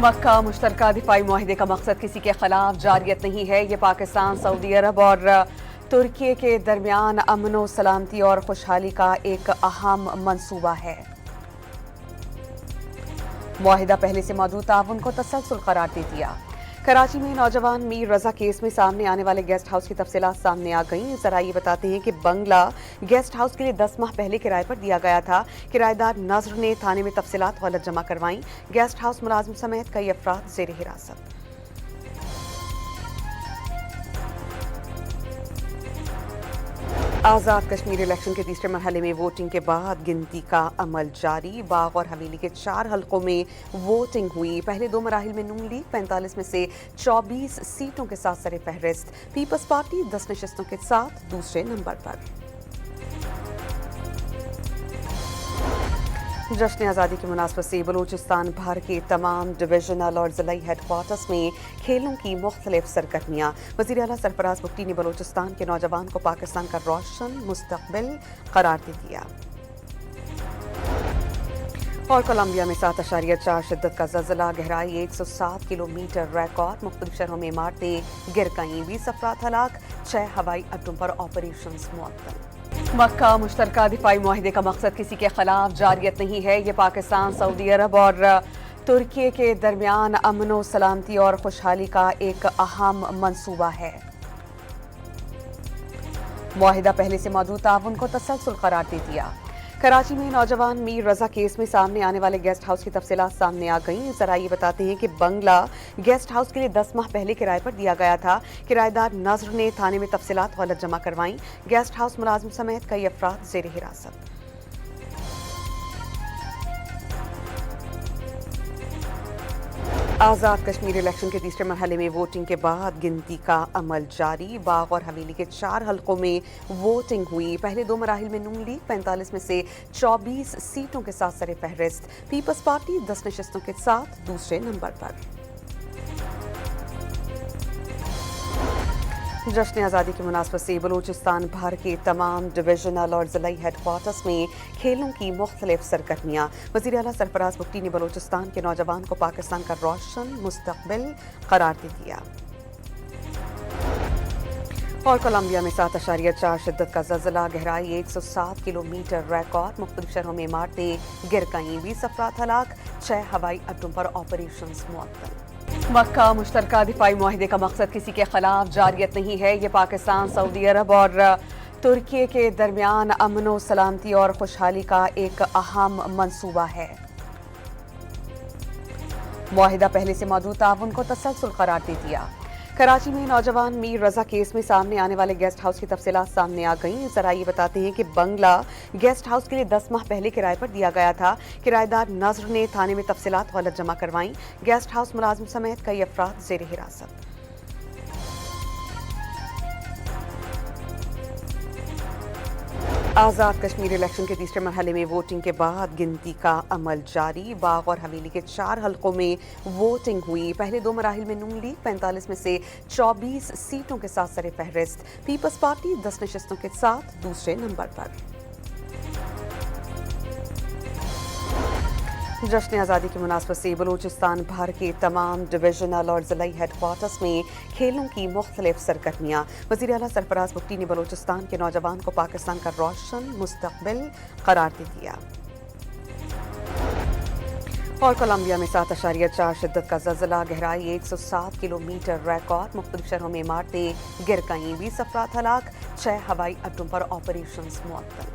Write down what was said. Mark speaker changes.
Speaker 1: मक्का मुश्तरका दिफाई मुआहिदे का मकसद किसी के खिलाफ जारियत नहीं है। ये पाकिस्तान, सऊदी अरब और तुर्की के दरमियान अमन, सलामती और खुशहाली का एक अहम मंसूबा है। मुआहिदा पहले से मौजूद ताउन को तसलसल करार दे दिया। कराची में नौजवान मीर रजा केस में सामने आने वाले गेस्ट हाउस की तफसीलात सामने आ गईं। जरा ये बताते हैं कि बंगला गेस्ट हाउस के लिए 10 माह पहले किराए पर दिया गया था। किराएदार नजर ने थाने में तफसीलात गलत जमा करवाईं। गेस्ट हाउस मुलाजिम समेत कई अफराद जेर हिरासत। आज़ाद कश्मीर इलेक्शन के तीसरे मरहले में वोटिंग के बाद गिनती का अमल जारी। बाग और हवेली के 4 हलकों में वोटिंग हुई। पहले 2 मराहिल में नून लीग 45 में से 24 सीटों के साथ सरे फहरिस्त। पीपल्स पार्टी 10 नशिस्तों के साथ दूसरे नंबर पर। जश्न आज़ादी की मुनासबत से बलूचिस्तान भर के तमाम डिविजनल और ज़िलाई हेडक्वार्टर्स में खेलों की मुख्तलिफ सरगर्मियाँ। वज़ीर आला सरफराज बुगटी ने बलूचिस्तान के नौजवान को पाकिस्तान का रोशन मुस्तकबिल करार दे दिया। और कोलंबिया में 7.4 शिद्दत का ज़लज़ला, गहराई 107 किलोमीटर रिकॉर्ड। मुख्तलिफ शहरों में इमारतें गिर गईं। 20 अफराद हलाक, 6 हवाई अड्डों पर ऑपरेशंस मुअत्तल। मक्का मुश्तरका दिफाई मुआहिदे का मकसद किसी के खिलाफ जारियत नहीं है। ये पाकिस्तान, सऊदी अरब और तुर्की के दरमियान अमन, सलामती और खुशहाली का एक अहम मंसूबा है। मुआहिदा पहले से मौजूद ताउन को तसलसल करार दे दिया। कराची में नौजवान मीर रजा केस में सामने आने वाले गेस्ट हाउस की तफसीलात सामने आ गईं। जरा ये बताते हैं कि बंगला गेस्ट हाउस के लिए 10 माह पहले किराए पर दिया गया था। किराएदार नजर ने थाने में तफसीलात गलत जमा करवाईं। गेस्ट हाउस मुलाजिम समेत कई अफराद जेर हिरासत। आज़ाद कश्मीर इलेक्शन के तीसरे मरहले में वोटिंग के बाद गिनती का अमल जारी। बाग और हवेली के 4 हलकों में वोटिंग हुई। पहले 2 मराहिल में नून लीग 45 में से 24 सीटों के साथ सरे फहरिस्त। पीपल्स पार्टी 10 नशिस्तों के साथ दूसरे नंबर पर। जश्न आज़ादी की मुनासबत से बलूचिस्तान भर के तमाम डिविजनल और ज़िलाई हेडक्वार्टर्स में खेलों की मुख्तलिफ सरगर्मियाँ। वज़ीर आला सरफराज बुगटी ने बलूचिस्तान के नौजवान को पाकिस्तान का रोशन मुस्तकबिल करार दे दिया। और कोलंबिया में 7.4 शिद्दत का ज़लज़ला, गहराई 107 किलोमीटर रिकॉर्ड। मुख्तलिफ शहरों में इमारतें गिर गईं। 20 अफराद हलाक, 6 हवाई अड्डों पर ऑपरेशंस मुअत्तल। मक्का मुश्तरका दिफाई मुआहिदे का मकसद किसी के खिलाफ जारियत नहीं है। ये पाकिस्तान, सऊदी अरब और तुर्की के दरमियान अमन, सलामती और खुशहाली का एक अहम मंसूबा है। मुआहिदा पहले से मौजूद ताउन को तसलसल करार दे दिया। कराची में नौजवान मीर रजा केस में सामने आने वाले गेस्ट हाउस की तफसीलात सामने आ गईं। जरा ये बताते हैं कि बंगला गेस्ट हाउस के लिए 10 माह पहले किराए पर दिया गया था। किराएदार नजर ने थाने में तफसीलात गलत जमा करवाईं। गेस्ट हाउस मुलाजिम समेत कई अफराद जेर हिरासत। आज़ाद कश्मीर इलेक्शन के तीसरे मरहले में वोटिंग के बाद गिनती का अमल जारी। बाग और हवेली के 4 हलकों में वोटिंग हुई। पहले 2 मराहिल में नून लीग 45 में से 24 सीटों के साथ सरे फहरिस्त। पीपल्स पार्टी 10 नशिस्तों के साथ दूसरे नंबर पर। जश्न आज़ादी की मुनासबत से बलूचिस्तान भर के तमाम डिविजनल और ज़िलाई हेडक्वार्टर्स में खेलों की मुख्तलिफ सरगर्मियाँ। वज़ीर आला सरफराज बुगटी ने बलूचिस्तान के नौजवान को पाकिस्तान का रोशन मुस्तकबिल करार दे दिया। और कोलंबिया में 7.4 शिद्दत का ज़लज़ला, गहराई 107 किलोमीटर रिकॉर्ड। मुख्तलिफ शहरों में इमारतें गिर गईं। 20 अफराद हलाक, 6 हवाई अड्डों पर ऑपरेशंस मुअत्तल।